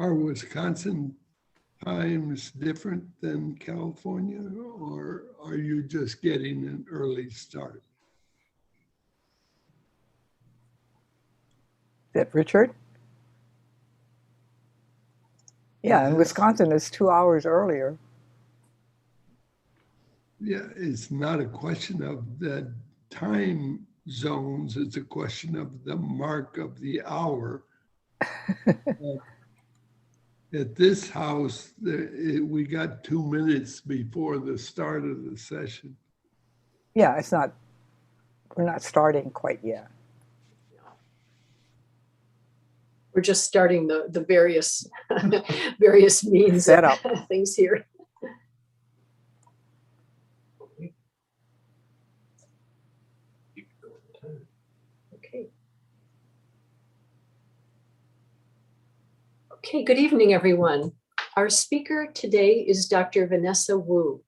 Are Wisconsin times different than California, or are you just getting an early start? Is that Richard? Yeah, and Yes. Wisconsin is 2 hours earlier. Yeah, it's not a question of the time zones, it's a question of the mark of the hour. At this house, we got 2 minutes before the start of the session. Yeah, it's not, we're not starting quite yet. We're just starting the various various means Setup. of things here. Okay. Okay, good evening, everyone. Our speaker today is Dr. Vanessa Wu.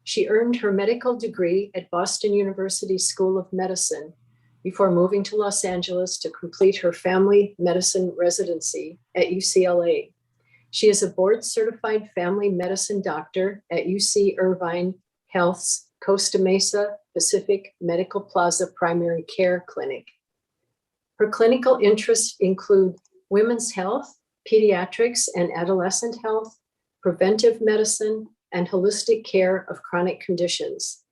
She earned her medical degree at Boston University School of Medicine before moving to Los Angeles to complete her family medicine residency at UCLA. She is a board-certified family medicine doctor at UC Irvine Health's Costa Mesa Pacific Medical Plaza Primary Care Clinic. Her clinical interests include women's health, pediatrics and adolescent health, preventive medicine, and holistic care of chronic conditions.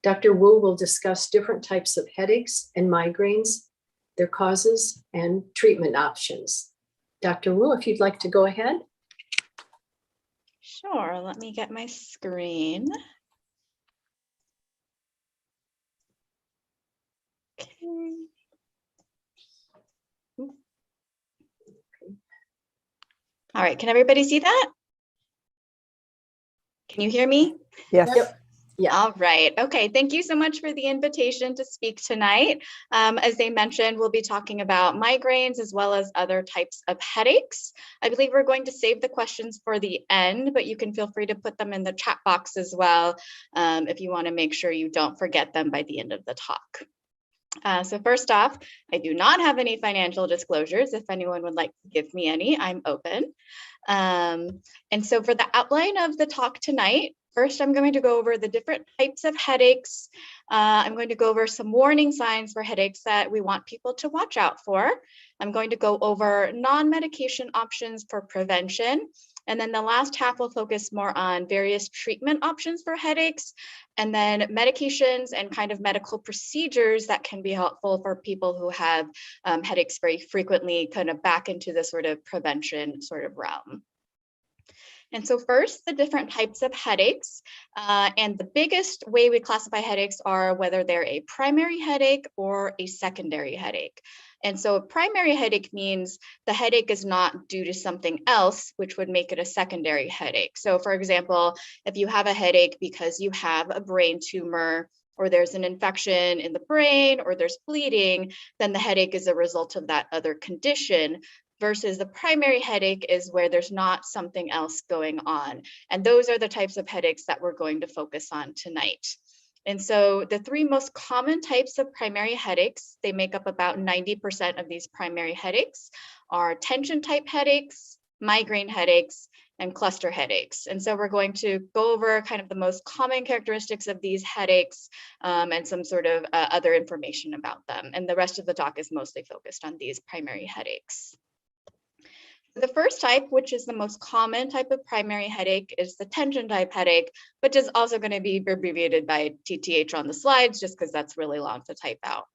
Dr. Wu will discuss different types of headaches and migraines, their causes, and treatment options. Dr. Wu, if you'd like to go ahead. Sure, let me get my screen. Okay. All right, can everybody see that? Can you hear me? Yes. Yep. Yeah. All right. Okay. Thank you so much for the invitation to speak tonight. As they mentioned, we'll be talking about migraines as well as other types of headaches. I believe we're going to save the questions for the end, but you can feel free to put them in the chat box as well if you want to make sure you don't forget them by the end of the talk. So first off, I do not have any financial disclosures. If anyone would like to give me any, I'm open. And so for the outline of the talk tonight, first, I'm going to go over the different types of headaches. I'm going to go over some warning signs for headaches that we want people to watch out for. I'm going to go over non-medication options for prevention. And then the last half will focus more on various treatment options for headaches, and then medications and kind of medical procedures that can be helpful for people who have headaches very frequently, kind of back into the sort of prevention sort of realm. And so first, the different types of headaches. And the biggest way we classify headaches are whether they're a primary headache or a secondary headache. And so a primary headache means the headache is not due to something else, which would make it a secondary headache. So for example, if you have a headache because you have a brain tumor, or there's an infection in the brain, or there's bleeding, then the headache is a result of that other condition. Versus the primary headache is where there's not something else going on. And those are the types of headaches that we're going to focus on tonight. And so the three most common types of primary headaches, they make up about 90% of these primary headaches, are tension type headaches, migraine headaches, and cluster headaches. And so we're going to go over kind of the most common characteristics of these headaches and some sort of other information about them. And the rest of the talk is mostly focused on these primary headaches. The first type, which is the most common type of primary headache, is the tension type headache, which is also going to be abbreviated by TTH on the slides, just because that's really long to type out.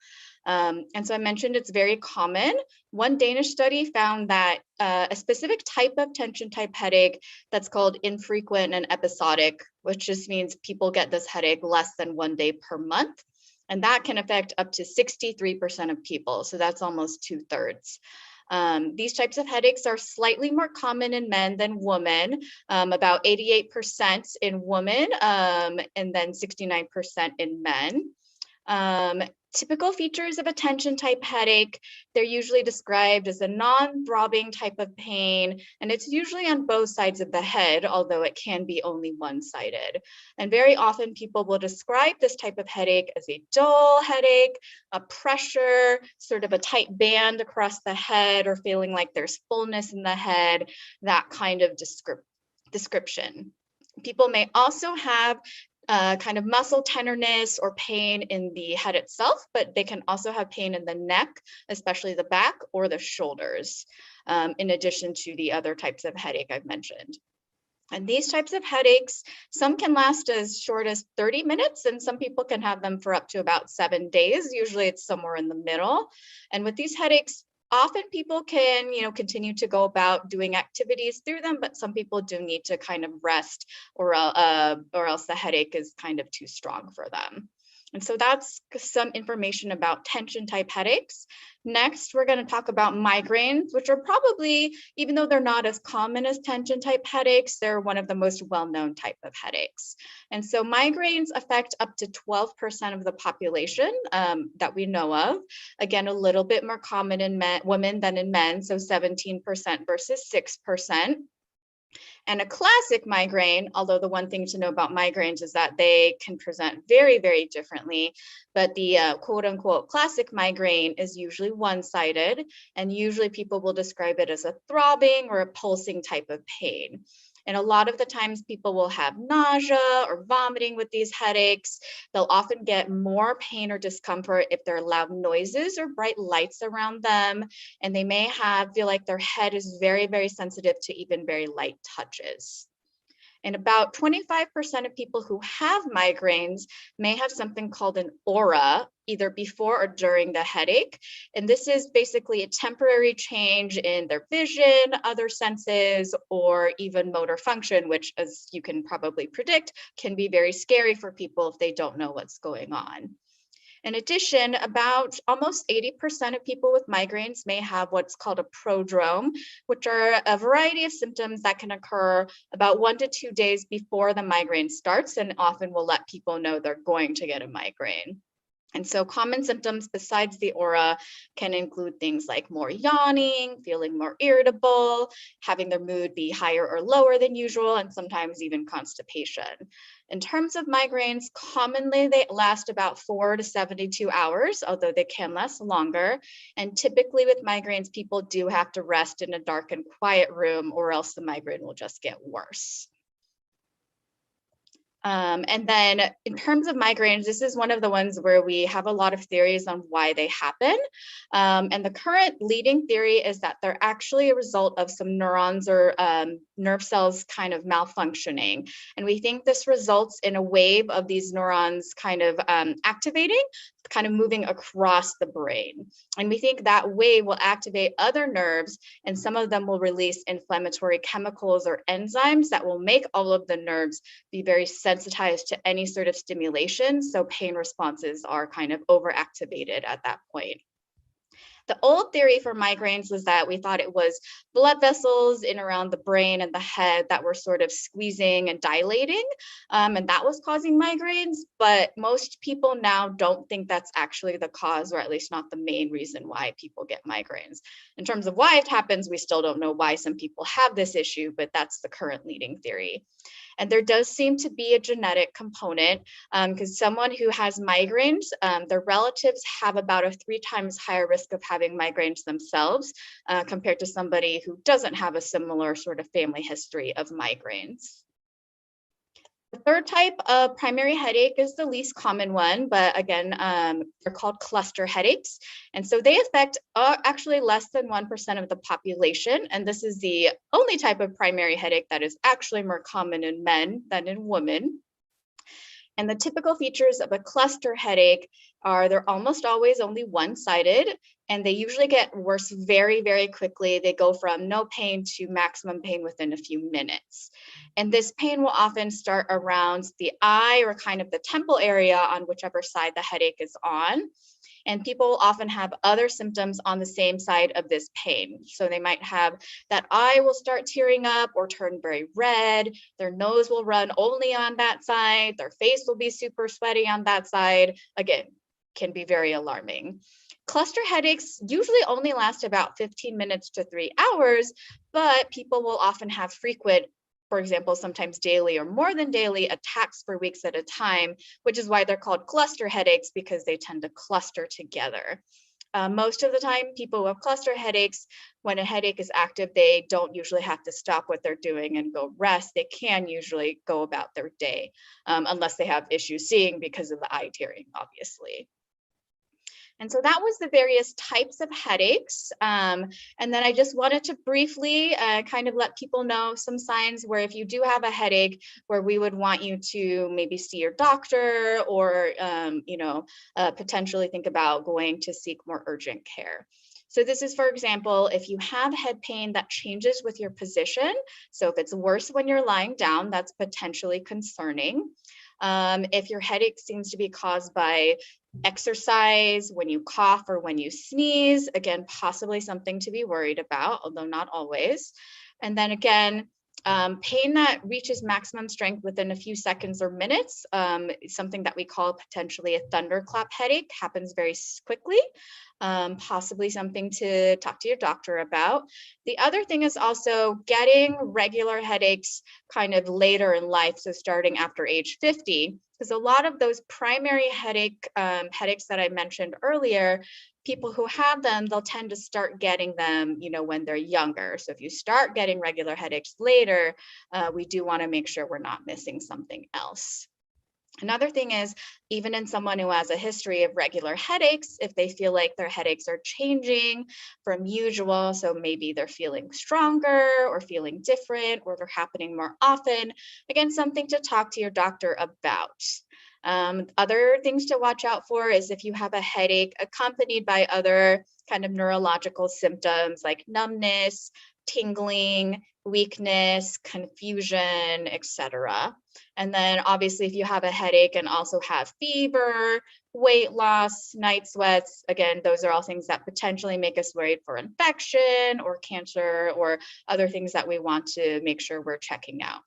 And so I mentioned it's very common. One Danish study found that a specific type of tension type headache that's called infrequent and episodic, which just means people get this headache less than 1 day per month. And that can affect up to 63% of people. So that's almost 2/3. These types of headaches are slightly more common in men than women, about 88% in women, and then 69% in men. Typical features of a tension type headache, they're usually described as a non-throbbing type of pain, and it's usually on both sides of the head, although it can be only one-sided. And very often people will describe this type of headache as a dull headache, a pressure, sort of a tight band across the head, or feeling like there's fullness in the head, that kind of description. People may also have kind of muscle tenderness or pain in the head itself, but they can also have pain in the neck, especially the back or the shoulders, in addition to the other types of headache I've mentioned. And these types of headaches, some can last as short as 30 minutes, and some people can have them for up to about 7 days. Usually it's somewhere in the middle. And with these headaches, often people can, continue to go about doing activities through them, but some people do need to kind of rest, or else the headache is kind of too strong for them. And so that's some information about tension type headaches. Next, we're going to talk about migraines, which are probably, even though they're not as common as tension type headaches, they're one of the most well-known type of headaches. And so migraines affect up to 12% of the population that we know of. Again, a little bit more common in women than in men, so 17% versus 6%. And a classic migraine, although the one thing to know about migraines is that they can present very, very differently, but the quote unquote classic migraine is usually one-sided, and usually people will describe it as a throbbing or a pulsing type of pain. And a lot of the times people will have nausea or vomiting with these headaches. They'll often get more pain or discomfort if there are loud noises or bright lights around them. And they may feel like their head is very, very sensitive to even very light touches. And about 25% of people who have migraines may have something called an aura, either before or during the headache. And this is basically a temporary change in their vision, other senses, or even motor function, which, as you can probably predict, can be very scary for people if they don't know what's going on. In addition, about almost 80% of people with migraines may have what's called a prodrome, which are a variety of symptoms that can occur about 1 to 2 days before the migraine starts, and often will let people know they're going to get a migraine. And so common symptoms besides the aura can include things like more yawning, feeling more irritable, having their mood be higher or lower than usual, and sometimes even constipation. In terms of migraines, commonly they last about 4 to 72 hours, although they can last longer. And typically with migraines, people do have to rest in a dark and quiet room, or else the migraine will just get worse. And then in terms of migraines, this is one of the ones where we have a lot of theories on why they happen. And the current leading theory is that they're actually a result of some neurons or nerve cells kind of malfunctioning. And we think this results in a wave of these neurons kind of activating, kind of moving across the brain. And we think that wave will activate other nerves, and some of them will release inflammatory chemicals or enzymes that will make all of the nerves be very sensitized to any sort of stimulation. So pain responses are kind of overactivated at that point. The old theory for migraines was that we thought it was blood vessels in around the brain and the head that were sort of squeezing and dilating, and that was causing migraines. But most people now don't think that's actually the cause, or at least not the main reason why people get migraines. In terms of why it happens, we still don't know why some people have this issue, but that's the current leading theory. And there does seem to be a genetic component, because someone who has migraines, their relatives have about a 3 times higher risk of having migraines themselves compared to somebody who doesn't have a similar sort of family history of migraines. The third type of primary headache is the least common one, but again, they're called cluster headaches. And so they affect actually less than 1% of the population. And this is the only type of primary headache that is actually more common in men than in women. And the typical features of a cluster headache are they're almost always only one-sided, and they usually get worse very, very quickly. They go from no pain to maximum pain within a few minutes. And this pain will often start around the eye or kind of the temple area on whichever side the headache is on. And people often have other symptoms on the same side of this pain. So they might have that eye will start tearing up or turn very red. Their nose will run only on that side. Their face will be super sweaty on that side. Again, can be very alarming. Cluster headaches usually only last about 15 minutes to 3 hours, but people will often have frequent, for example, sometimes daily or more than daily attacks for weeks at a time, which is why they're called cluster headaches, because they tend to cluster together. Most of the time, people who have cluster headaches, when a headache is active, they don't usually have to stop what they're doing and go rest. They can usually go about their day, unless they have issues seeing because of the eye tearing, obviously. And so that was the various types of headaches. And then I just wanted to briefly kind of let people know some signs where if you do have a headache, where we would want you to maybe see your doctor or, potentially think about going to seek more urgent care. So this is, for example, if you have head pain that changes with your position. So if it's worse when you're lying down, that's potentially concerning. If your headache seems to be caused by exercise, when you cough or when you sneeze, again, possibly something to be worried about, although not always. And then again, pain that reaches maximum strength within a few seconds or minutes, something that we call potentially a thunderclap headache, happens very quickly, possibly something to talk to your doctor about. The other thing is also getting regular headaches kind of later in life, so starting after age 50, because a lot of those primary headaches that I mentioned earlier, people who have them, they'll tend to start getting them, when they're younger. So if you start getting regular headaches later, we do want to make sure we're not missing something else. Another thing is, even in someone who has a history of regular headaches, if they feel like their headaches are changing from usual, so maybe they're feeling stronger or feeling different, or they're happening more often, again, something to talk to your doctor about. Other things to watch out for is if you have a headache accompanied by other kind of neurological symptoms like numbness, tingling, weakness, confusion, etc. And then obviously if you have a headache and also have fever, weight loss, night sweats, again, those are all things that potentially make us worried for infection or cancer or other things that we want to make sure we're checking out.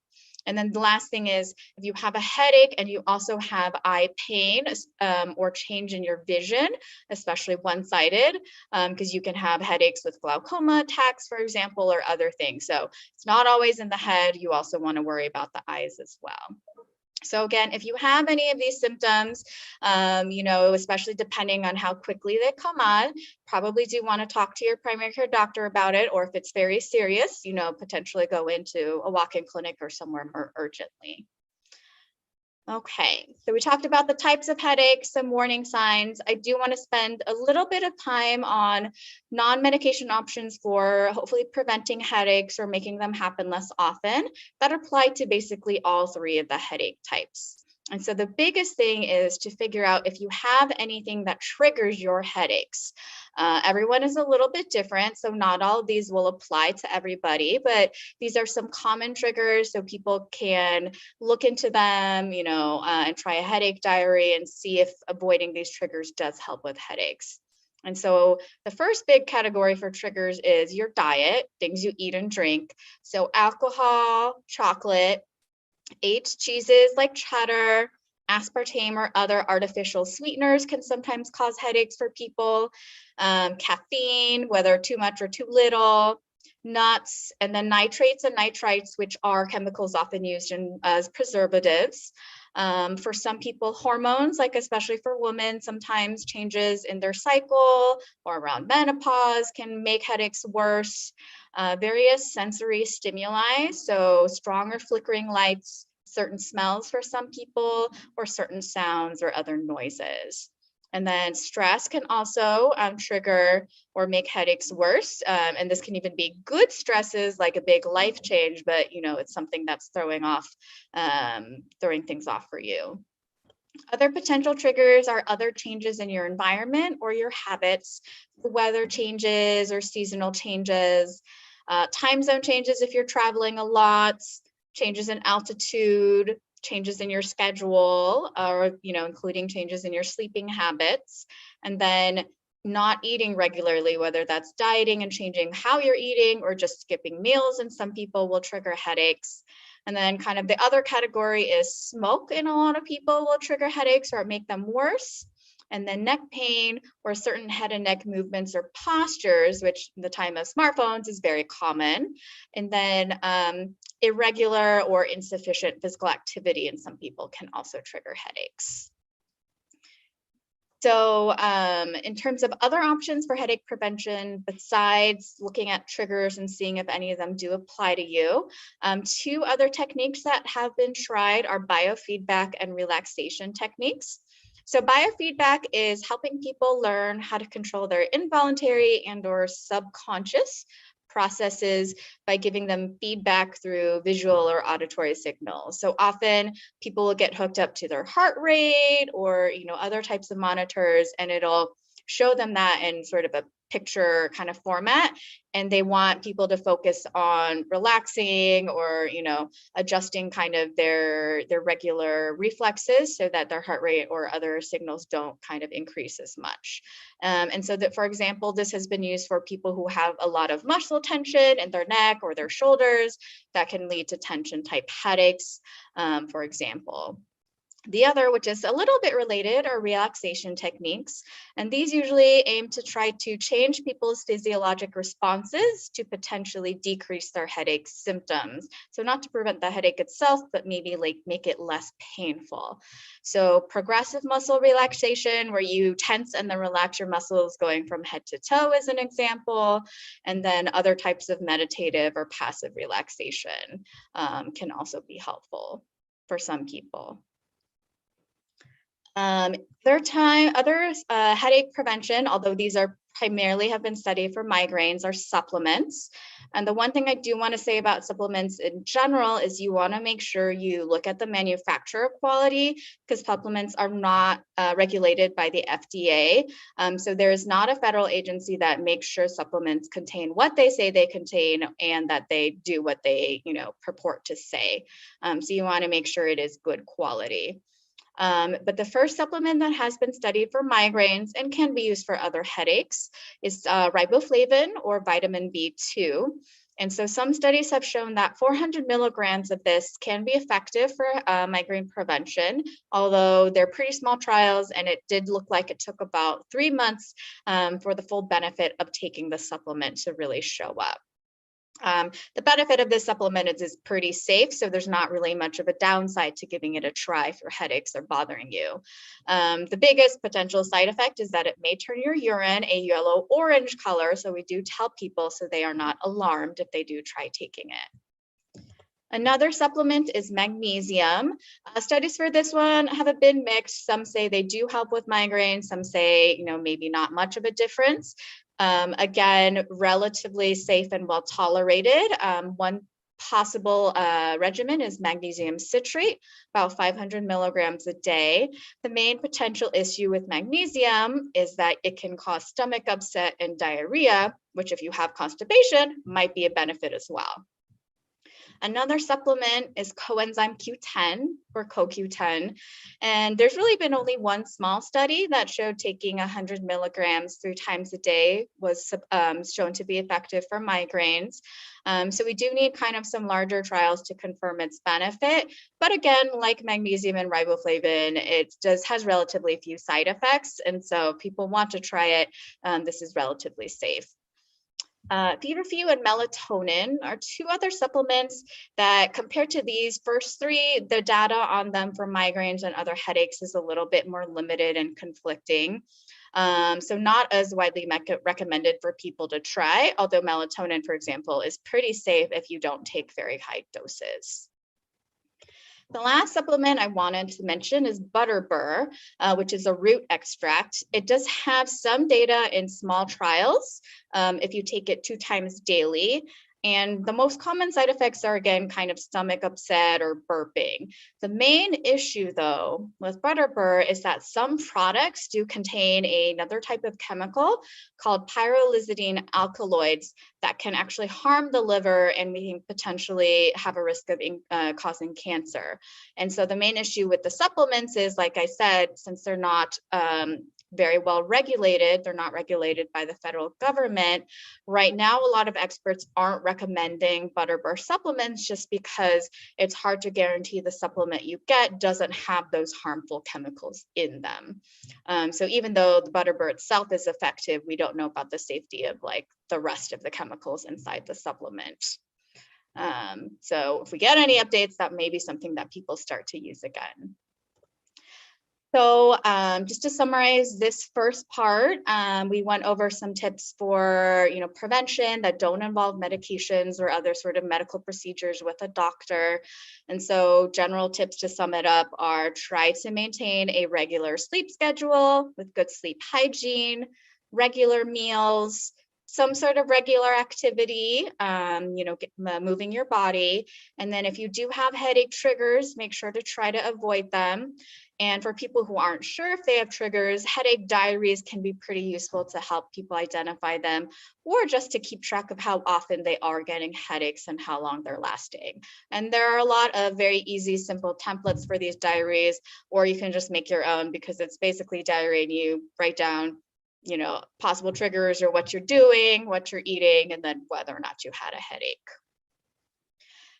And then the last thing is, if you have a headache and you also have eye pain or change in your vision, especially one-sided, because you can have headaches with glaucoma attacks, for example, or other things. So it's not always in the head. You also want to worry about the eyes as well. So again, if you have any of these symptoms, especially depending on how quickly they come on, probably do want to talk to your primary care doctor about it, or if it's very serious, potentially go into a walk-in clinic or somewhere more urgently. Okay, so we talked about the types of headaches, some warning signs. I do want to spend a little bit of time on non-medication options for hopefully preventing headaches or making them happen less often that apply to basically all three of the headache types. And so the biggest thing is to figure out if you have anything that triggers your headaches. Everyone is a little bit different, so not all of these will apply to everybody, but these are some common triggers so people can look into them, and try a headache diary and see if avoiding these triggers does help with headaches. And so the first big category for triggers is your diet, things you eat and drink. So alcohol, chocolate, aged cheeses like cheddar, aspartame, or other artificial sweeteners can sometimes cause headaches for people. Caffeine, whether too much or too little, nuts, and then nitrates and nitrites, which are chemicals often used as preservatives. For some people, hormones, like especially for women, sometimes changes in their cycle or around menopause can make headaches worse. Various sensory stimuli, so strong or flickering lights, certain smells for some people, or certain sounds or other noises. And then stress can also trigger or make headaches worse. And this can even be good stresses like a big life change, but it's something that's throwing things off for you. Other potential triggers are other changes in your environment or your habits, weather changes or seasonal changes, time zone changes if you're traveling a lot, changes in altitude, changes in your schedule, or including changes in your sleeping habits, and then not eating regularly, whether that's dieting and changing how you're eating or just skipping meals, and some people will trigger headaches. And then kind of the other category is smoke in a lot of people will trigger headaches or make them worse. And then neck pain or certain head and neck movements or postures, which in the time of smartphones is very common. And then irregular or insufficient physical activity in some people can also trigger headaches. So in terms of other options for headache prevention, besides looking at triggers and seeing if any of them do apply to you, 2 other techniques that have been tried are biofeedback and relaxation techniques. So biofeedback is helping people learn how to control their involuntary and or subconscious processes by giving them feedback through visual or auditory signals. So often people will get hooked up to their heart rate or other types of monitors, and it'll show them that in sort of a picture kind of format, and they want people to focus on relaxing or adjusting kind of their regular reflexes so that their heart rate or other signals don't kind of increase as much. And so that, for example, this has been used for people who have a lot of muscle tension in their neck or their shoulders that can lead to tension type headaches, for example. The other, which is a little bit related, are relaxation techniques. And these usually aim to try to change people's physiologic responses to potentially decrease their headache symptoms. So not to prevent the headache itself, but maybe like make it less painful. So progressive muscle relaxation, where you tense and then relax your muscles going from head to toe is an example. And then other types of meditative or passive relaxation can also be helpful for some people. Other headache prevention, although these are primarily have been studied for migraines, are supplements. And the one thing I do want to say about supplements in general is you want to make sure you look at the manufacturer quality, because supplements are not regulated by the FDA. So there is not a federal agency that makes sure supplements contain what they say they contain and that they do what they purport to say. So you want to make sure it is good quality. But the first supplement that has been studied for migraines and can be used for other headaches is riboflavin or vitamin B2. And so some studies have shown that 400 milligrams of this can be effective for migraine prevention, although they're pretty small trials, and it did look like it took about 3 months for the full benefit of taking the supplement to really show up. The benefit of this supplement is it's pretty safe, so there's not really much of a downside to giving it a try if your headaches are bothering you. The biggest potential side effect is that it may turn your urine a yellow-orange color, so we do tell people so they are not alarmed if they do try taking it. Another supplement is magnesium. Studies for this one have been mixed. Some say they do help with migraines. Some say, maybe not much of a difference. Again, relatively safe and well tolerated. One possible regimen is magnesium citrate, about 500 milligrams a day. The main potential issue with magnesium is that it can cause stomach upset and diarrhea, which if you have constipation might be a benefit as well. Another supplement is coenzyme Q10 or CoQ10. And there's really been only one small study that showed taking 100 milligrams 3 times a day was shown to be effective for migraines. So we do need kind of some larger trials to confirm its benefit. But again, like magnesium and riboflavin, it has relatively few side effects. And so if people want to try it, this is relatively safe. Feverfew and melatonin are 2 other supplements that, compared to these first 3, the data on them for migraines and other headaches is a little bit more limited and conflicting. So not as widely recommended for people to try, although melatonin, for example, is pretty safe if you don't take very high doses. The last supplement I wanted to mention is butterbur, which is a root extract. It does have some data in small trials if you take it 2 times daily. And the most common side effects are, again, kind of stomach upset or burping. The main issue, though, with butterbur is that some products do contain another type of chemical called pyrrolizidine alkaloids that can actually harm the liver and we can potentially have a risk of causing cancer. And so the main issue with the supplements is, like I said, since they're not very well regulated. They're not regulated by the federal government. Right now, a lot of experts aren't recommending Butterbur supplements just because it's hard to guarantee the supplement you get doesn't have those harmful chemicals in them. So even though the Butterbur itself is effective, we don't know about the safety of like the rest of the chemicals inside the supplement. So if we get any updates, that may be something that people start to use again. So just to summarize this first part, we went over some tips for prevention that don't involve medications or other sort of medical procedures with a doctor. And so general tips to sum it up are try to maintain a regular sleep schedule with good sleep hygiene, regular meals, some sort of regular activity, moving your body. And then if you do have headache triggers, make sure to try to avoid them. And for people who aren't sure if they have triggers, headache diaries can be pretty useful to help people identify them, or just to keep track of how often they are getting headaches and how long they're lasting. And there are a lot of very easy, simple templates for these diaries, or you can just make your own because it's basically diary and you write down possible triggers or what you're doing, what you're eating, and then whether or not you had a headache.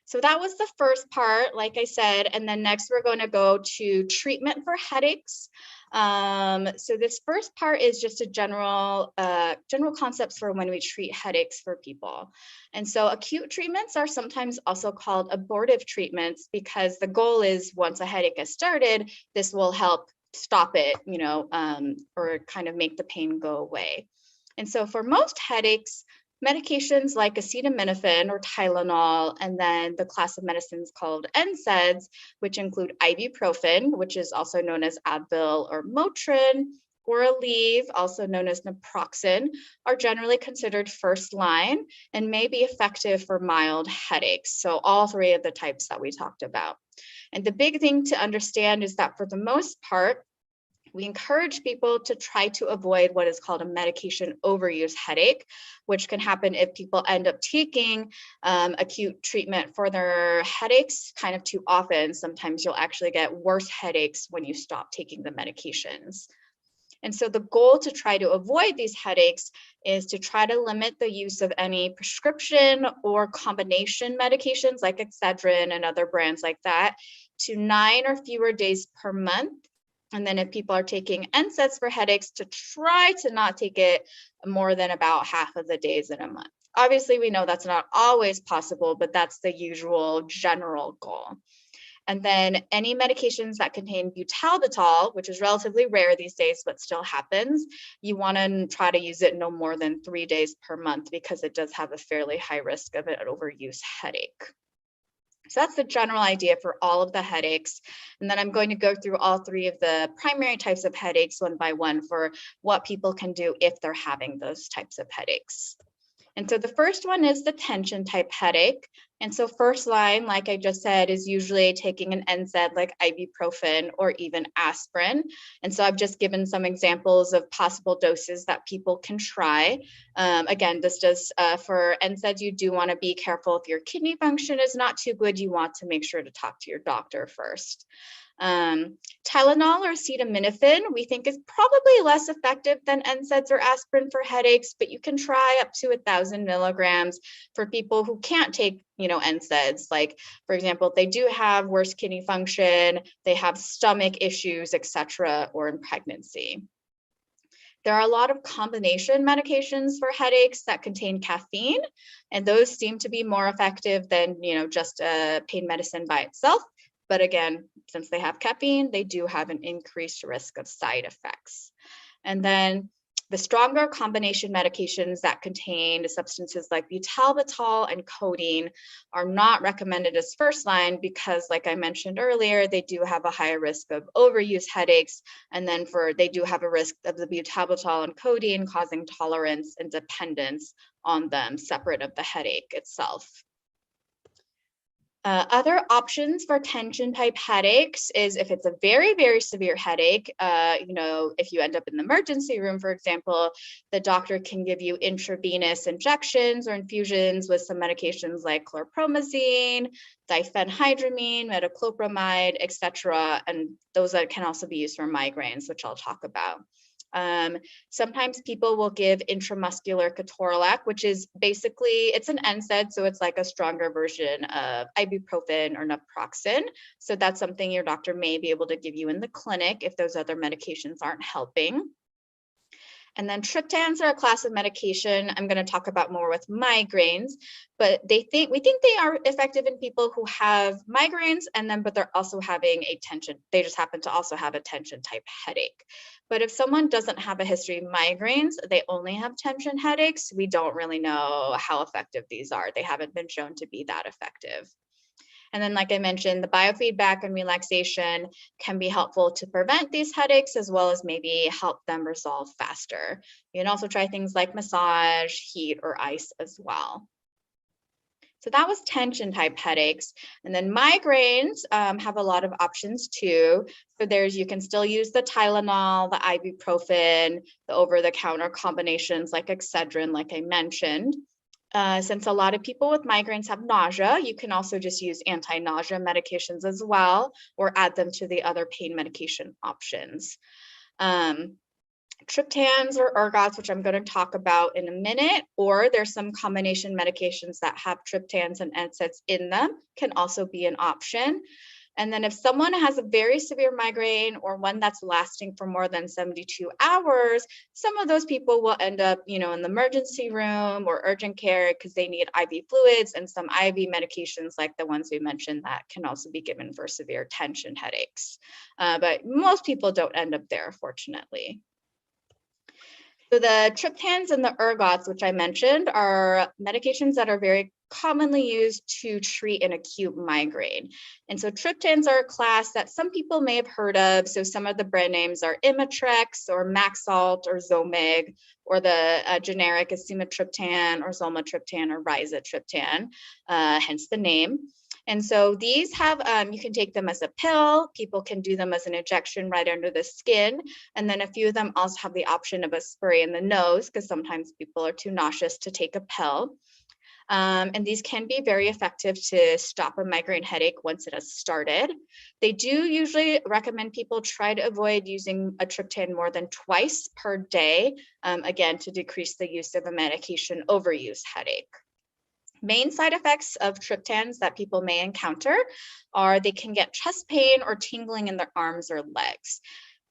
So that was the first part, like I said, and then next we're going to go to treatment for headaches. So this first part is just a general concepts for when we treat headaches for people. And so acute treatments are sometimes also called abortive treatments because the goal is once a headache has started, this will help stop it, or kind of make the pain go away. And so for most headaches, medications like acetaminophen or Tylenol, and then the class of medicines called NSAIDs, which include ibuprofen, which is also known as Advil or Motrin, or OLLI-Live, also known as naproxen, are generally considered first line and may be effective for mild headaches. So all three of the types that we talked about. And the big thing to understand is that for the most part, we encourage people to try to avoid what is called a medication overuse headache, which can happen if people end up taking acute treatment for their headaches kind of too often. Sometimes you'll actually get worse headaches when you stop taking the medications. And so the goal to try to avoid these headaches is to try to limit the use of any prescription or combination medications like Excedrin and other brands like that to 9 or fewer days per month. And then if people are taking NSAIDs for headaches, to try to not take it more than about half of the days in a month. Obviously, we know that's not always possible, but that's the usual general goal. And then any medications that contain butalbital, which is relatively rare these days, but still happens, you want to try to use it no more than 3 days per month because it does have a fairly high risk of an overuse headache. So that's the general idea for all of the headaches. And then I'm going to go through all three of the primary types of headaches one by one for what people can do if they're having those types of headaches. And so the first one is the tension type headache. And so first line, like I just said, is usually taking an NSAID like ibuprofen or even aspirin. And so I've just given some examples of possible doses that people can try. Again, this does for NSAIDs, you do want to be careful if your kidney function is not too good, you want to make sure to talk to your doctor first. Tylenol or acetaminophen, we think is probably less effective than NSAIDs or aspirin for headaches, but you can try up to 1,000 milligrams for people who can't take, NSAIDs. Like, for example, if they do have worse kidney function, they have stomach issues, etc., or in pregnancy. There are a lot of combination medications for headaches that contain caffeine, and those seem to be more effective than, just a pain medicine by itself. But again, since they have caffeine, they do have an increased risk of side effects. And then the stronger combination medications that contain substances like butalbital and codeine are not recommended as first line because, like I mentioned earlier, they do have a higher risk of overuse headaches. And then they do have a risk of the butalbital and codeine causing tolerance and dependence on them separate of the headache itself. Other options for tension type headaches is if it's a very, very severe headache, if you end up in the emergency room, for example, the doctor can give you intravenous injections or infusions with some medications like chlorpromazine, diphenhydramine, metoclopramide, etc. And those can also be used for migraines, which I'll talk about. Sometimes people will give intramuscular ketorolac, which is basically, it's an NSAID, so it's like a stronger version of ibuprofen or naproxen. So that's something your doctor may be able to give you in the clinic if those other medications aren't helping. And then triptans are a class of medication I'm going to talk about more with migraines, but we think they are effective in people who have migraines, but they're also having a tension. They just happen to also have a tension type headache. But if someone doesn't have a history of migraines, they only have tension headaches, we don't really know how effective these are. They haven't been shown to be that effective. And then, like I mentioned, the biofeedback and relaxation can be helpful to prevent these headaches, as well as maybe help them resolve faster. You can also try things like massage, heat, or ice as well. So that was tension type headaches. And then migraines have a lot of options too. So you can still use the Tylenol, the ibuprofen, the over-the-counter combinations like Excedrin, like I mentioned. Since a lot of people with migraines have nausea, you can also just use anti-nausea medications as well, or add them to the other pain medication options. Triptans or ergots, which I'm going to talk about in a minute, or there's some combination medications that have triptans and NSAIDs in them, can also be an option. And then if someone has a very severe migraine or one that's lasting for more than 72 hours, some of those people will end up, in the emergency room or urgent care because they need IV fluids and some IV medications like the ones we mentioned that can also be given for severe tension headaches. But most people don't end up there, fortunately. So the triptans and the ergots, which I mentioned, are medications that are very commonly used to treat an acute migraine. And so triptans are a class that some people may have heard of. So some of the brand names are Imitrex or Maxalt or Zomig, or the generic is sumatriptan or zolmitriptan or rizatriptan, hence the name. And so these have, you can take them as a pill, people can do them as an injection right under the skin. And then a few of them also have the option of a spray in the nose because sometimes people are too nauseous to take a pill. And these can be very effective to stop a migraine headache once it has started. They do usually recommend people try to avoid using a triptan more than twice per day, again, to decrease the use of a medication overuse headache. Main side effects of triptans that people may encounter are they can get chest pain or tingling in their arms or legs.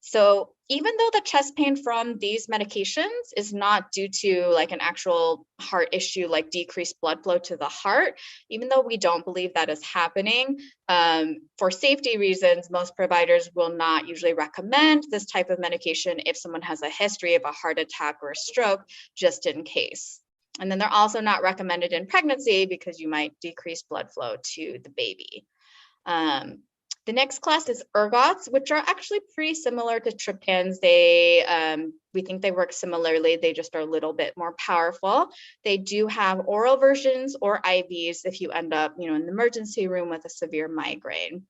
So even though the chest pain from these medications is not due to like an actual heart issue, like decreased blood flow to the heart, even though we don't believe that is happening, for safety reasons, most providers will not usually recommend this type of medication if someone has a history of a heart attack or a stroke, just in case. And then they're also not recommended in pregnancy because you might decrease blood flow to the baby. The next class is ergots, which are actually pretty similar to triptans. We think they work similarly. They just are a little bit more powerful. They do have oral versions or IVs if you end up, in the emergency room with a severe migraine.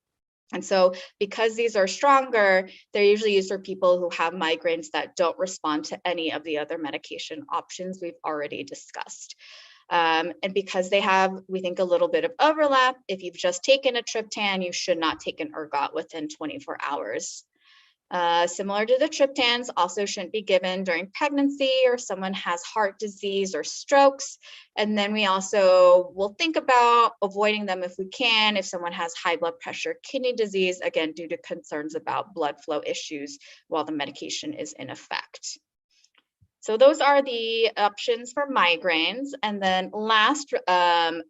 And so because these are stronger, they're usually used for people who have migraines that don't respond to any of the other medication options we've already discussed. And because they have, we think, a little bit of overlap, if you've just taken a triptan, you should not take an ergot within 24 hours. Similar to the triptans, also shouldn't be given during pregnancy or someone has heart disease or strokes. And then we also will think about avoiding them if we can, if someone has high blood pressure, kidney disease, again, due to concerns about blood flow issues while the medication is in effect. So those are the options for migraines. And then last, I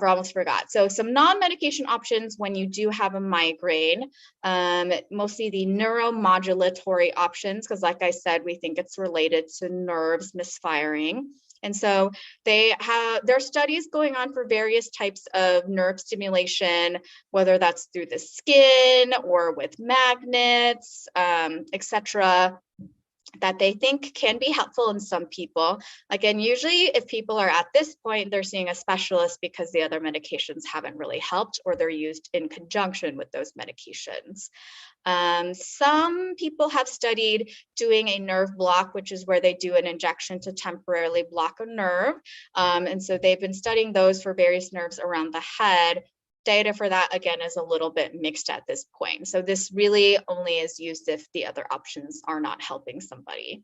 almost forgot. So some non-medication options when you do have a migraine, mostly the neuromodulatory options, because like I said, we think it's related to nerves misfiring. And so there are studies going on for various types of nerve stimulation, whether that's through the skin or with magnets, etc., that they think can be helpful in some people. Again, usually if people are at this point, they're seeing a specialist because the other medications haven't really helped or they're used in conjunction with those medications. Some people have studied doing a nerve block, which is where they do an injection to temporarily block a nerve. And so they've been studying those for various nerves around the head. data for that, again, is a little bit mixed at this point. So this really only is used if the other options are not helping somebody.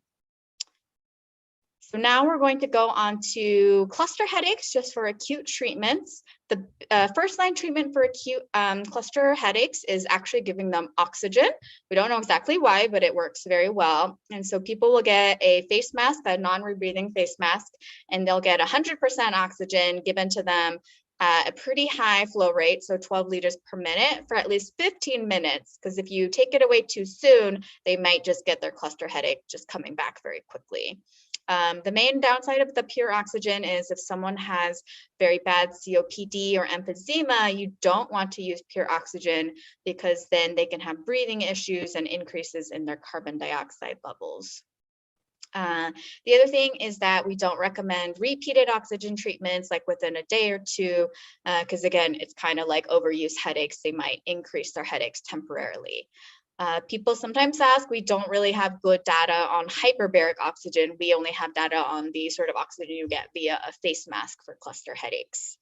So now we're going to go on to cluster headaches just for acute treatments. The first line treatment for acute cluster headaches is actually giving them oxygen. We don't know exactly why, but it works very well. And so people will get a face mask, a non-rebreathing face mask, and they'll get 100% oxygen given to them at a pretty high flow rate, so 12 liters per minute for at least 15 minutes, because if you take it away too soon, they might just get their cluster headache just coming back very quickly. The main downside of the pure oxygen is if someone has very bad COPD or emphysema, you don't want to use pure oxygen because then they can have breathing issues and increases in their carbon dioxide levels. The other thing is that we don't recommend repeated oxygen treatments like within a day or two, because again, it's kind of like overuse headaches. They might increase their headaches temporarily. People sometimes ask, we don't really have good data on hyperbaric oxygen. We only have data on the sort of oxygen you get via a face mask for cluster headaches.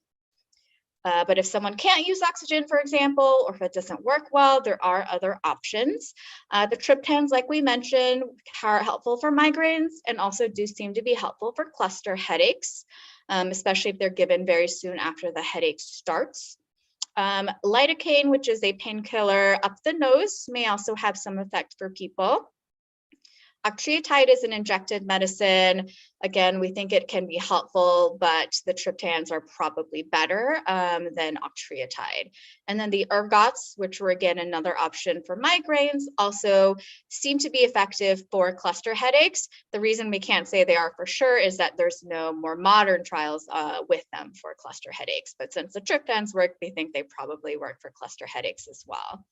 But if someone can't use oxygen, for example, or if it doesn't work well, there are other options. The triptans, like we mentioned, are helpful for migraines and also do seem to be helpful for cluster headaches, especially if they're given very soon after the headache starts. Lidocaine, which is a painkiller up the nose, may also have some effect for people. Octreotide is an injected medicine. Again, we think it can be helpful, but the triptans are probably better than octreotide. And then the ergots, which were again another option for migraines, also seem to be effective for cluster headaches. The reason we can't say they are for sure is that there's no more modern trials with them for cluster headaches. But since the triptans work, we think they probably work for cluster headaches as well.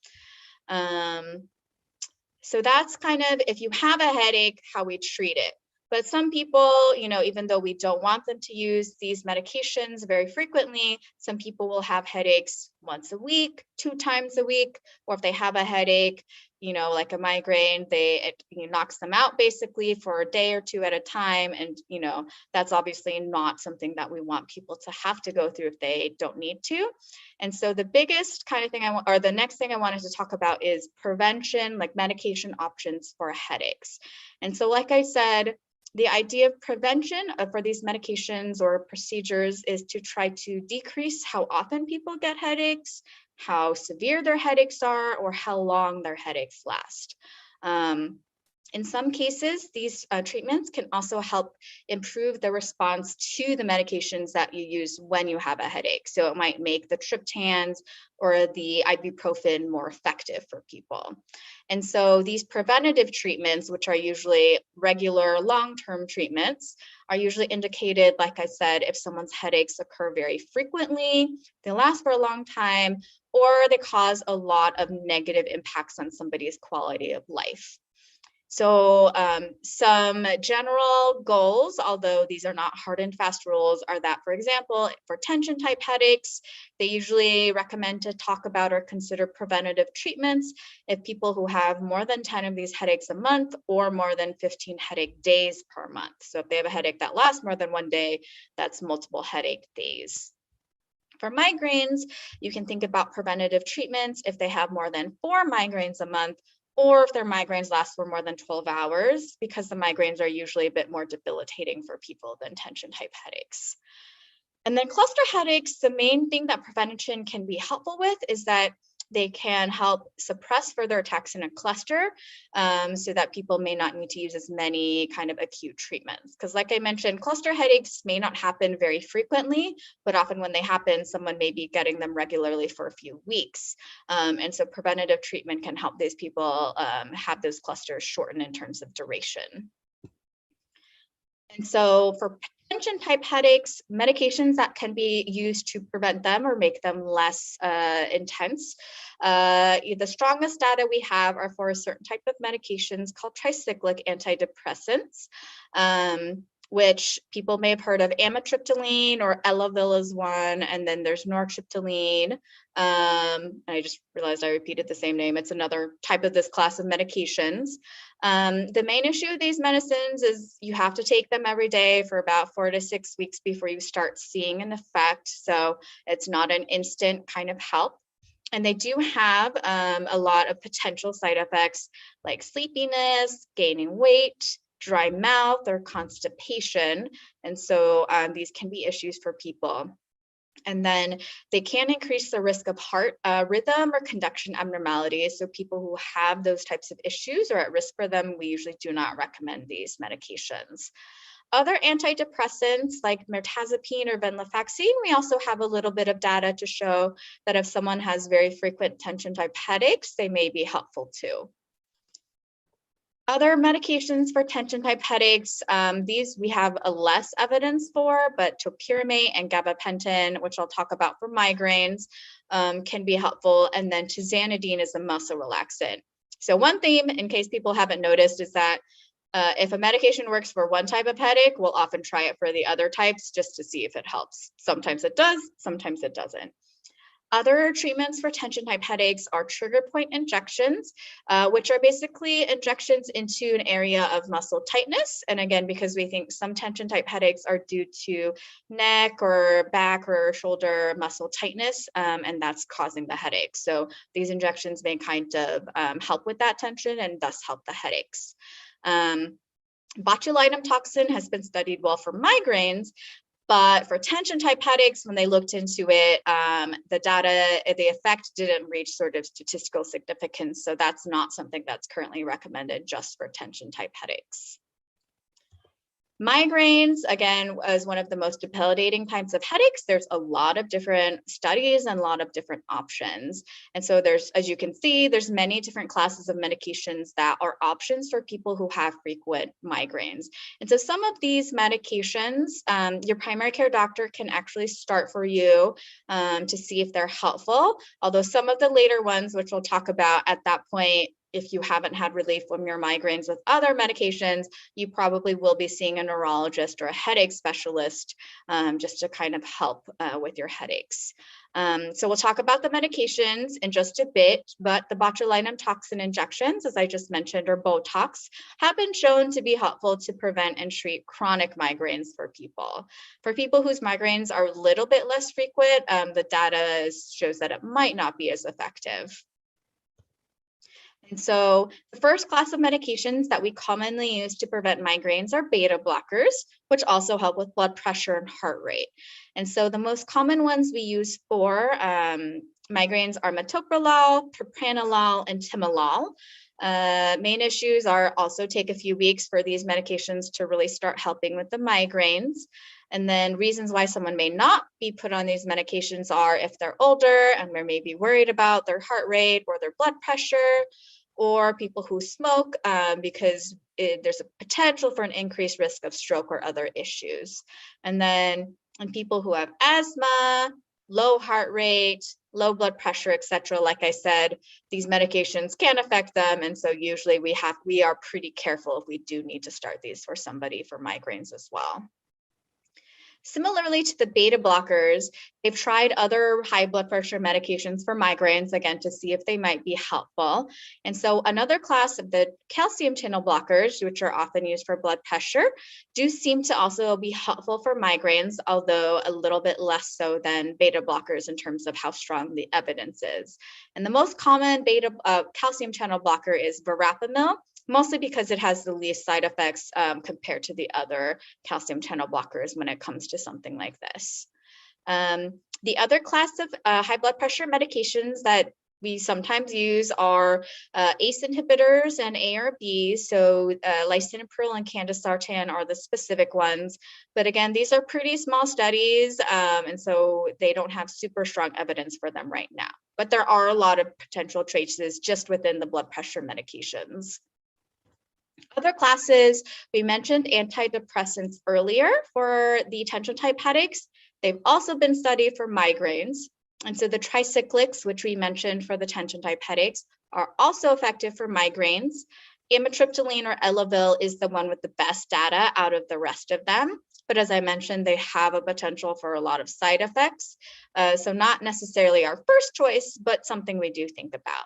So that's kind of, if you have a headache, how we treat it. But some people, you know, even though we don't want them to use these medications very frequently, some people will have headaches once a week, 2 times a week, or if they have a headache, you know, like a migraine, it knocks them out basically for a day or 2 at a time. And, you know, that's obviously not something that we want people to have to go through if they don't need to. And so the biggest kind of thing the next thing I wanted to talk about is prevention, like medication options for headaches. And so, like I said, the idea of prevention for these medications or procedures is to try to decrease how often people get headaches, how severe their headaches are, or how long their headaches last. In some cases, these treatments can also help improve the response to the medications that you use when you have a headache. So it might make the triptans or the ibuprofen more effective for people. And so these preventative treatments, which are usually regular long-term treatments, are usually indicated, like I said, if someone's headaches occur very frequently, they last for a long time, or they cause a lot of negative impacts on somebody's quality of life. So some general goals, although these are not hard and fast rules, are that, for example, for tension type headaches, they usually recommend to talk about or consider preventative treatments if people who have more than 10 of these headaches a month or more than 15 headache days per month. So if they have a headache that lasts more than 1 day, that's multiple headache days. For migraines, you can think about preventative treatments if they have more than 4 migraines a month, or if their migraines last for more than 12 hours, because the migraines are usually a bit more debilitating for people than tension type headaches. And then cluster headaches, the main thing that prevention can be helpful with is that they can help suppress further attacks in a cluster so that people may not need to use as many kind of acute treatments. Because like I mentioned, cluster headaches may not happen very frequently, but often when they happen, someone may be getting them regularly for a few weeks. And so preventative treatment can help these people have those clusters shorten in terms of duration. And so for tension type headaches, medications that can be used to prevent them or make them less intense. The strongest data we have are for a certain type of medications called tricyclic antidepressants. which people may have heard of amitriptyline or Elavil is one, and then there's nortriptyline. I just realized I repeated the same name. It's another type of this class of medications. The main issue with these medicines is you have to take them every day for about 4 to 6 weeks before you start seeing an effect. So it's not an instant kind of help. And they do have a lot of potential side effects like sleepiness, gaining weight, dry mouth, or constipation. And so these can be issues for people. And then they can increase the risk of heart rhythm or conduction abnormalities. So people who have those types of issues or at risk for them, we usually do not recommend these medications. Other antidepressants like mirtazapine or venlafaxine, we also have a little bit of data to show that if someone has very frequent tension type headaches, they may be helpful too. Other medications for tension type headaches, these we have a less evidence for, but topiramate and gabapentin, which I'll talk about for migraines, can be helpful. And then tizanidine is a muscle relaxant. So one theme, in case people haven't noticed, is that if a medication works for one type of headache, we'll often try it for the other types just to see if it helps. Sometimes it does, sometimes it doesn't. Other treatments for tension type headaches are trigger point injections, which are basically injections into an area of muscle tightness. And again, because we think some tension type headaches are due to neck or back or shoulder muscle tightness, and that's causing the headache. So these injections may kind of help with that tension and thus help the headaches. Botulinum toxin has been studied well for migraines, but for tension type headaches, when they looked into it, the data, the effect didn't reach sort of statistical significance. So that's not something that's currently recommended just for tension type headaches. Migraines, again, is one of the most debilitating types of headaches. There's a lot of different studies and a lot of different options. And so there's, as you can see, there's many different classes of medications that are options for people who have frequent migraines. And so some of these medications, your primary care doctor can actually start for you to see if they're helpful. Although some of the later ones, which we'll talk about at that point, if you haven't had relief from your migraines with other medications, you probably will be seeing a neurologist or a headache specialist just to kind of help with your headaches. So we'll talk about the medications in just a bit, but the botulinum toxin injections, as I just mentioned, or Botox, have been shown to be helpful to prevent and treat chronic migraines for people. For people whose migraines are a little bit less frequent, the data shows that it might not be as effective. And so the first class of medications that we commonly use to prevent migraines are beta blockers, which also help with blood pressure and heart rate. And so the most common ones we use for migraines are metoprolol, propranolol, and timolol. Main issues are also take a few weeks for these medications to really start helping with the migraines. And then reasons why someone may not be put on these medications are if they're older and they're maybe worried about their heart rate or their blood pressure, or people who smoke because there's a potential for an increased risk of stroke or other issues. And then in people who have asthma, low heart rate, low blood pressure, etc., like I said, these medications can affect them. And so usually we are pretty careful if we do need to start these for somebody for migraines as well. Similarly to the beta blockers, they've tried other high blood pressure medications for migraines, again, to see if they might be helpful. And so another class of the calcium channel blockers, which are often used for blood pressure, do seem to also be helpful for migraines, although a little bit less so than beta blockers in terms of how strong the evidence is. And the most common beta calcium channel blocker is verapamil, mostly because it has the least side effects compared to the other calcium channel blockers when it comes to something like this. The other class of high blood pressure medications that we sometimes use are ACE inhibitors and ARBs. So lisinopril and candesartan are the specific ones. But again, these are pretty small studies, and so they don't have super strong evidence for them right now. But there are a lot of potential traces just within the blood pressure medications. Other classes, we mentioned antidepressants earlier for the tension type headaches. They've also been studied for migraines. And so the tricyclics, which we mentioned for the tension type headaches, are also effective for migraines. Amitriptyline or Elavil is the one with the best data out of the rest of them. But as I mentioned, they have a potential for a lot of side effects. So not necessarily our first choice, but something we do think about.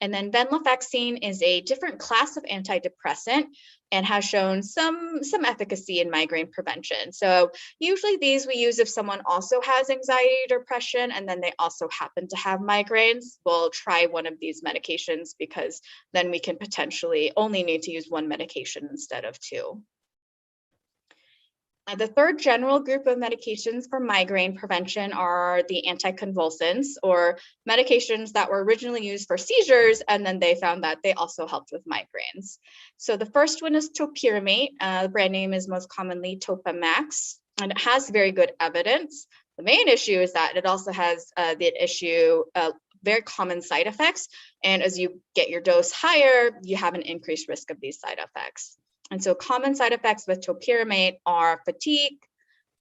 And then venlafaxine is a different class of antidepressant and has shown some efficacy in migraine prevention. So usually these we use if someone also has anxiety, depression, and then they also happen to have migraines. We'll try one of these medications because then we can potentially only need to use one medication instead of two. The third general group of medications for migraine prevention are the anticonvulsants, or medications that were originally used for seizures, and then they found that they also helped with migraines. So the first one is topiramate. The brand name is most commonly Topamax, and it has very good evidence. The main issue is that it also has very common side effects, and as you get your dose higher, you have an increased risk of these side effects. And so common side effects with topiramate are fatigue,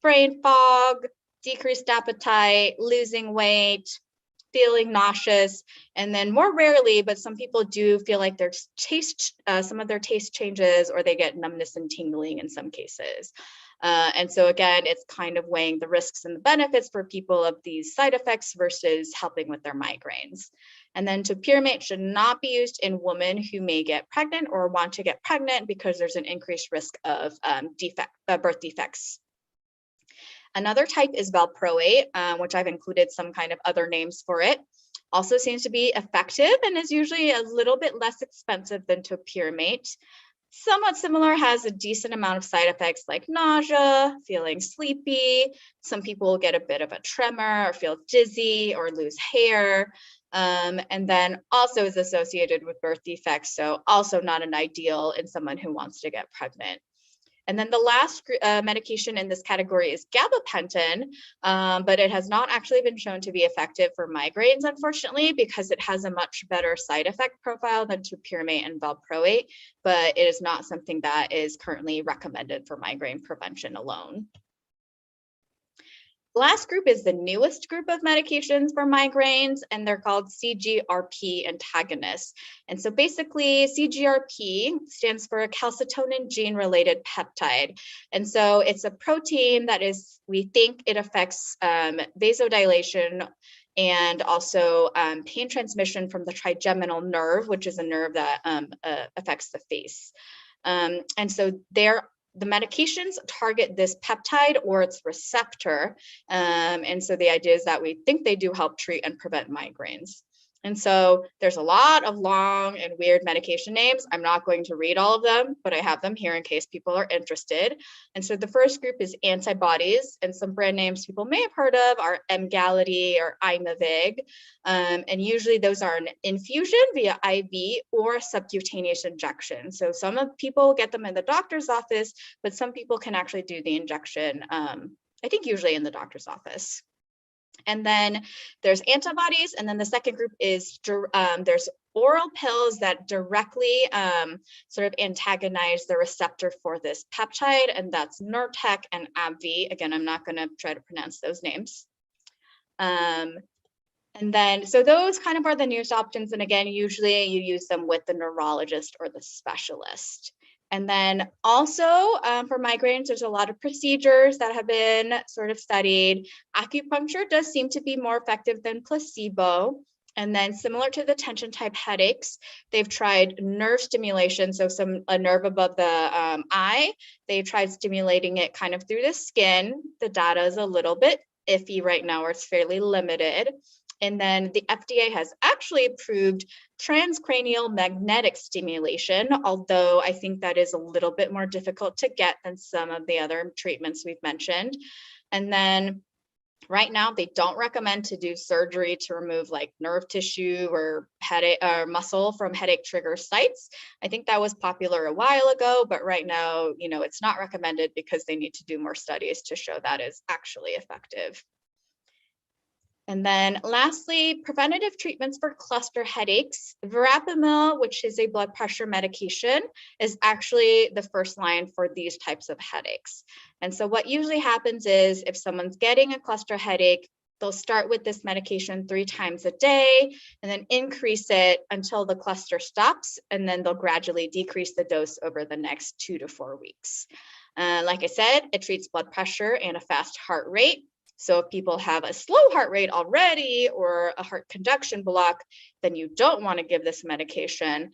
brain fog, decreased appetite, losing weight, feeling nauseous, and then more rarely, but some people do feel like their some of their taste changes, or they get numbness and tingling in some cases. And so again, it's kind of weighing the risks and the benefits for people of these side effects versus helping with their migraines. And then topiramate should not be used in women who may get pregnant or want to get pregnant because there's an increased risk of birth defects. Another type is valproate, which I've included some kind of other names for it. Also seems to be effective and is usually a little bit less expensive than topiramate. Somewhat similar, has a decent amount of side effects like nausea, feeling sleepy. Some people get a bit of a tremor or feel dizzy or lose hair. And then also is associated with birth defects, so also not an ideal in someone who wants to get pregnant. And then the last medication in this category is gabapentin, but it has not actually been shown to be effective for migraines, unfortunately, because it has a much better side effect profile than topiramate and valproate, but it is not something that is currently recommended for migraine prevention alone. Last group is the newest group of medications for migraines, and they're called CGRP antagonists. And so basically, CGRP stands for a calcitonin gene-related peptide. And so it's a protein that we think it affects vasodilation and also pain transmission from the trigeminal nerve, which is a nerve that affects the face. And so the medications target this peptide or its receptor. And so the idea is that we think they do help treat and prevent migraines. And so there's a lot of long and weird medication names. I'm not going to read all of them, but I have them here in case people are interested. And so the first group is antibodies, and some brand names people may have heard of are Emgality or Aimovig. And usually those are an infusion via IV or subcutaneous injection. So some people get them in the doctor's office, but some people can actually do the injection, I think usually in the doctor's office. And then there's antibodies, and then the second group is there's oral pills that directly sort of antagonize the receptor for this peptide, and that's Nurtec and AbbVie. Again, I'm not going to try to pronounce those names. And then, so those kind of are the newest options, and again, usually you use them with the neurologist or the specialist. And then also for migraines, there's a lot of procedures that have been sort of studied. Acupuncture does seem to be more effective than placebo. And then similar to the tension type headaches, they've tried nerve stimulation. So a nerve above the eye, they've tried stimulating it kind of through the skin. The data is a little bit iffy right now, or it's fairly limited. And then the FDA has actually approved transcranial magnetic stimulation, although I think that is a little bit more difficult to get than some of the other treatments we've mentioned. And then right now, they don't recommend to do surgery to remove like nerve tissue or headache or muscle from headache trigger sites. I think that was popular a while ago, but right now, it's not recommended because they need to do more studies to show that is actually effective. And then lastly, preventative treatments for cluster headaches. Verapamil, which is a blood pressure medication, is actually the first line for these types of headaches. And so what usually happens is if someone's getting a cluster headache, they'll start with this medication 3 times a day and then increase it until the cluster stops, and then they'll gradually decrease the dose over the next 2 to 4 weeks. Like I said, it treats blood pressure and a fast heart rate. So if people have a slow heart rate already or a heart conduction block, then you don't want to give this medication.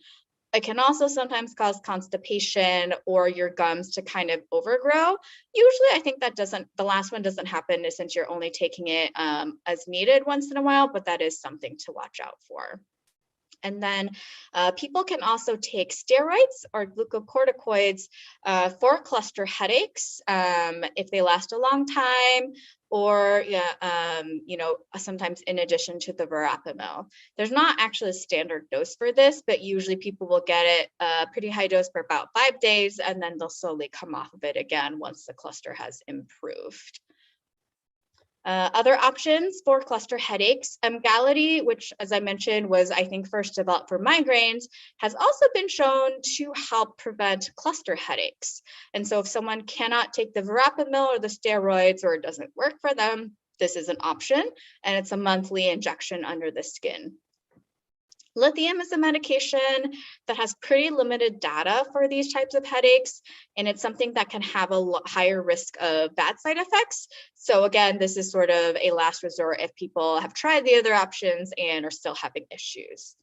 It can also sometimes cause constipation or your gums to kind of overgrow. Usually, I think that the last one doesn't happen since you're only taking it as needed once in a while, but that is something to watch out for. And then people can also take steroids or glucocorticoids for cluster headaches if they last a long time, or sometimes in addition to the verapamil. There's not actually a standard dose for this, but usually people will get it a pretty high dose for about 5 days, and then they'll slowly come off of it again once the cluster has improved. Other options for cluster headaches, Emgality, which, as I mentioned, was, I think, first developed for migraines, has also been shown to help prevent cluster headaches. And so if someone cannot take the verapamil or the steroids, or it doesn't work for them, this is an option, and it's a monthly injection under the skin. Lithium is a medication that has pretty limited data for these types of headaches, and it's something that can have a higher risk of bad side effects. So again, this is sort of a last resort if people have tried the other options and are still having issues.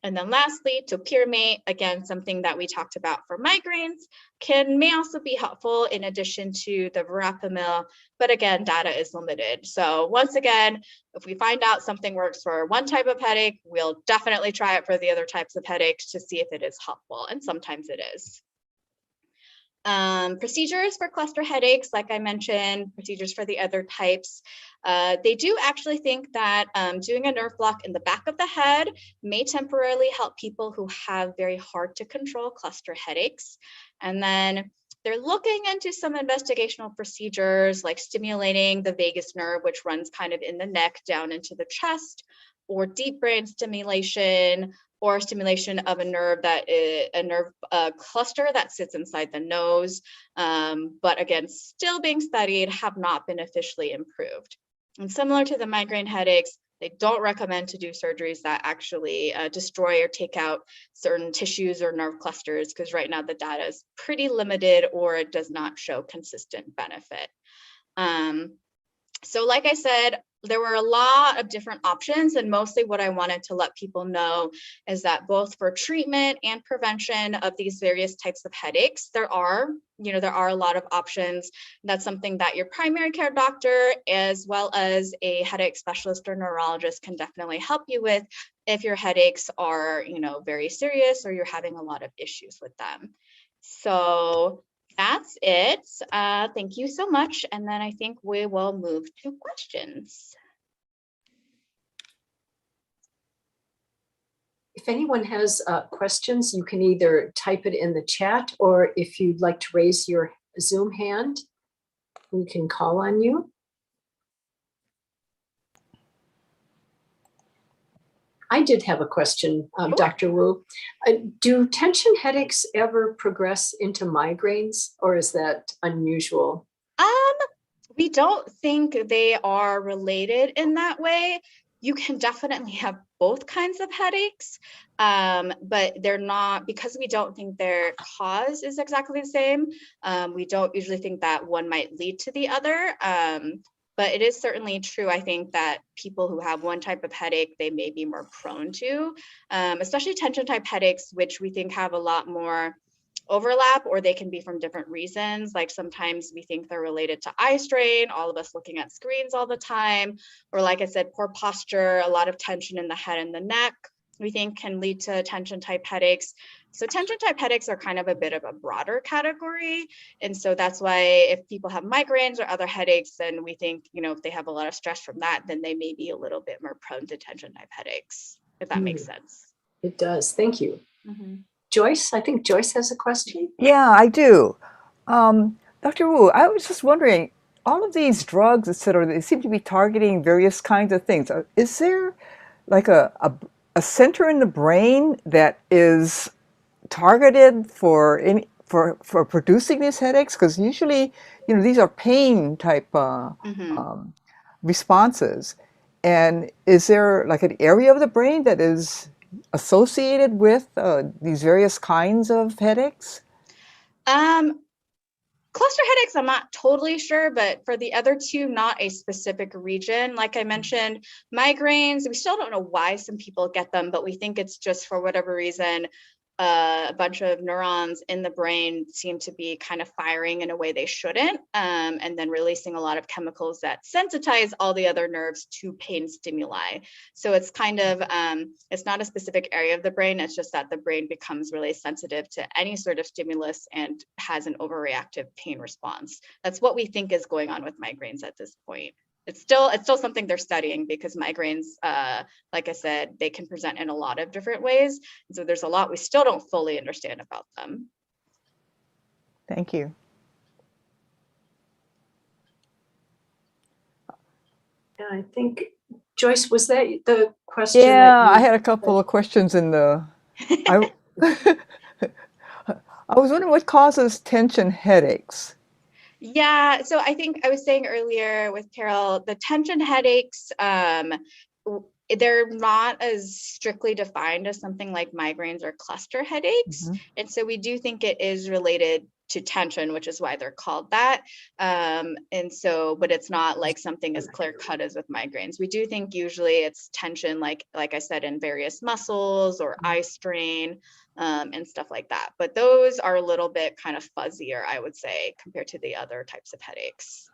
And then lastly, topiramate, again, something that we talked about for migraines, may also be helpful in addition to the verapamil, but again, data is limited. So once again, if we find out something works for one type of headache, we'll definitely try it for the other types of headaches to see if it is helpful, and sometimes it is. Procedures for cluster headaches, like I mentioned, procedures for the other types. They do actually think that doing a nerve block in the back of the head may temporarily help people who have very hard to control cluster headaches. And then they're looking into some investigational procedures like stimulating the vagus nerve, which runs kind of in the neck down into the chest, or deep brain stimulation, or stimulation of a nerve cluster that sits inside the nose, but again, still being studied, have not been officially improved. And similar to the migraine headaches, they don't recommend to do surgeries that actually destroy or take out certain tissues or nerve clusters, because right now the data is pretty limited, or it does not show consistent benefit. So like I said, there were a lot of different options, and mostly what I wanted to let people know is that both for treatment and prevention of these various types of headaches, there are a lot of options. That's something that your primary care doctor, as well as a headache specialist or neurologist, can definitely help you with if your headaches are, very serious or you're having a lot of issues with them. So that's it. Thank you so much. And then I think we will move to questions. If anyone has questions, you can either type it in the chat, or if you'd like to raise your Zoom hand, we can call on you. I did have a question, Dr. Wu. Do tension headaches ever progress into migraines, or is that unusual? We don't think they are related in that way. You can definitely have both kinds of headaches, but they're not, because we don't think their cause is exactly the same. We don't usually think that one might lead to the other. But it is certainly true, I think, that people who have one type of headache, they may be more prone to, especially tension type headaches, which we think have a lot more overlap, or they can be from different reasons. Like sometimes we think they're related to eye strain, all of us looking at screens all the time, or like I said, poor posture, a lot of tension in the head and the neck, we think can lead to tension type headaches. So tension type headaches are kind of a bit of a broader category. And so that's why if people have migraines or other headaches, then we think, if they have a lot of stress from that, then they may be a little bit more prone to tension type headaches, if that makes sense. It does. Thank you. Mm-hmm. Joyce, I think Joyce has a question. Yeah, I do. Dr. Wu, I was just wondering, all of these drugs, et cetera, they seem to be targeting various kinds of things. Is there like a center in the brain that is targeted for producing these headaches? Because usually, these are pain type responses. And is there like an area of the brain that is associated with these various kinds of headaches? Cluster headaches, I'm not totally sure, but for the other two, not a specific region. Like I mentioned, migraines, we still don't know why some people get them, but we think it's just for whatever reason, a bunch of neurons in the brain seem to be kind of firing in a way they shouldn't, and then releasing a lot of chemicals that sensitize all the other nerves to pain stimuli. So it's kind of, it's not a specific area of the brain, it's just that the brain becomes really sensitive to any sort of stimulus and has an overreactive pain response. That's what we think is going on with migraines at this point. It's still something they're studying because migraines, like I said, they can present in a lot of different ways. And so there's a lot we still don't fully understand about them. Thank you. And I think, Joyce, was that the question? Yeah, I had a couple of questions in the, I, I was wondering what causes tension headaches? Yeah, so I think I was saying earlier with Carol, the tension headaches, they're not as strictly defined as something like migraines or cluster headaches. Mm-hmm. And so we do think it is related to tension, which is why they're called that. And so, but it's not like something as clear cut as with migraines. We do think usually it's tension, like I said, in various muscles or eye strain, and stuff like that. But those are a little bit kind of fuzzier, I would say, compared to the other types of headaches.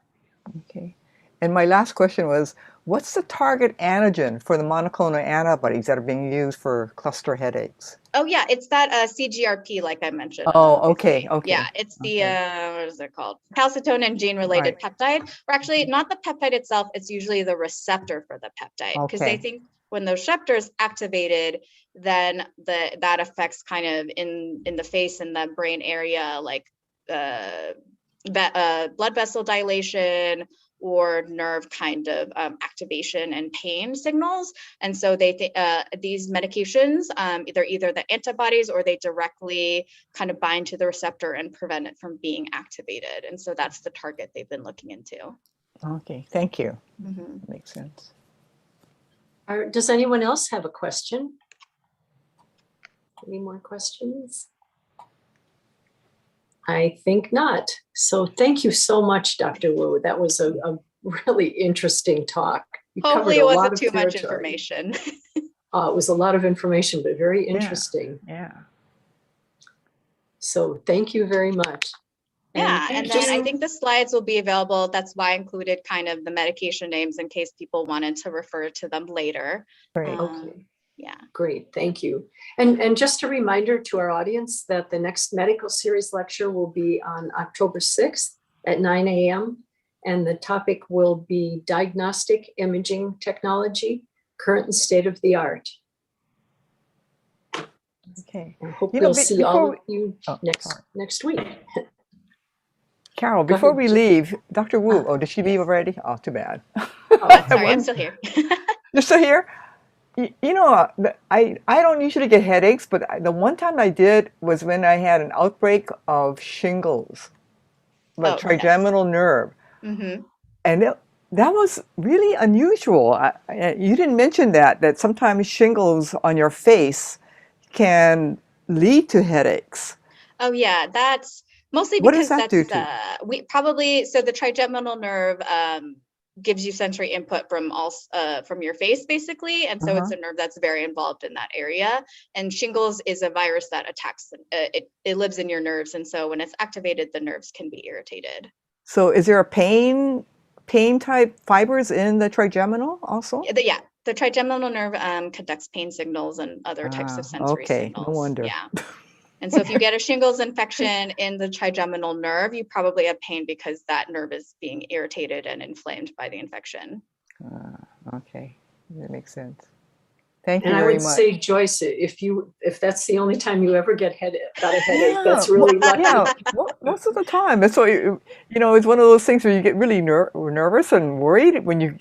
Okay. And my last question was, what's the target antigen for the monoclonal antibodies that are being used for cluster headaches? Oh yeah, it's that CGRP, like I mentioned. Oh, okay, okay. Yeah, it's the, what is it called? Calcitonin gene-related peptide. Or actually, not the peptide itself, it's usually the receptor for the peptide. Because they think when the receptor is activated, then that affects kind of in the face and the brain area, like blood vessel dilation or nerve kind of activation and pain signals. And so they think these medications, either the antibodies or they directly kind of bind to the receptor and prevent it from being activated. And so that's the target they've been looking into. Okay, thank you. Mm-hmm. Makes sense. Does anyone else have a question? Any more questions? I think not. So thank you so much, Dr. Wu. That was a really interesting talk. You Hopefully it wasn't too much information. It was a lot of information, but very interesting. Yeah. So thank you very much. Yeah, and then I think the slides will be available. That's why I included kind of the medication names in case people wanted to refer to them later. Great. Okay. Yeah. Great, thank you. And just a reminder to our audience that the next medical series lecture will be on October 6th at 9 a.m. And the topic will be diagnostic imaging technology, current and state of the art. Okay. I hope we'll see all of you next week. Carol, before we leave, Dr. Wu, did she leave already? Oh, too bad. Sorry, I'm still here. You're still here? You know, I don't usually get headaches, but the one time I did was when I had an outbreak of shingles, the trigeminal nerve. Mm-hmm. And that was really unusual. You didn't mention that sometimes shingles on your face can lead to headaches. Oh yeah, that's mostly what because does that that's do to? so the trigeminal nerve gives you sensory input from your face basically, and so it's a nerve that's very involved in that area. And shingles is a virus that attacks it lives in your nerves, and so when it's activated, the nerves can be irritated. So is there a pain type fibers in the trigeminal also? Yeah, the trigeminal nerve conducts pain signals and other types of sensory signals. No wonder. Yeah. And so if you get a shingles infection in the trigeminal nerve, you probably have pain because that nerve is being irritated and inflamed by the infection. Okay, that makes sense. Thank you very much. And I would say, Joyce, if that's the only time you ever got a headache, that's really lucky. Yeah, most of the time. And so, it's one of those things where you get really nervous and worried when you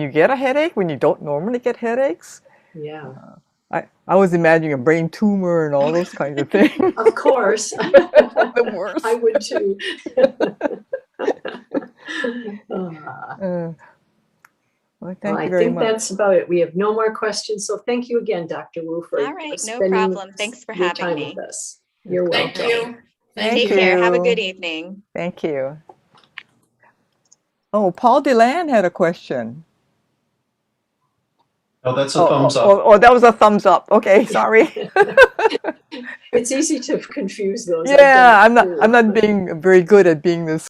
get a headache, when you don't normally get headaches. Yeah. I was imagining a brain tumor and all those kinds of things. Of course. The worst. I would too. Well, thank I you very think much. that's about it. We have no more questions. So thank you again, Dr. Wu, for All right, no spending problem. Thanks for your having time me. with us. You're Thank welcome. you. Thank Take care. Have a you. good evening. Thank you. Oh, Paul DeLand had a question. Oh, that's a thumbs up. Oh, that was a thumbs up. Okay, sorry. It's easy to confuse those. Yeah, I've done it I'm not too. being very good at being this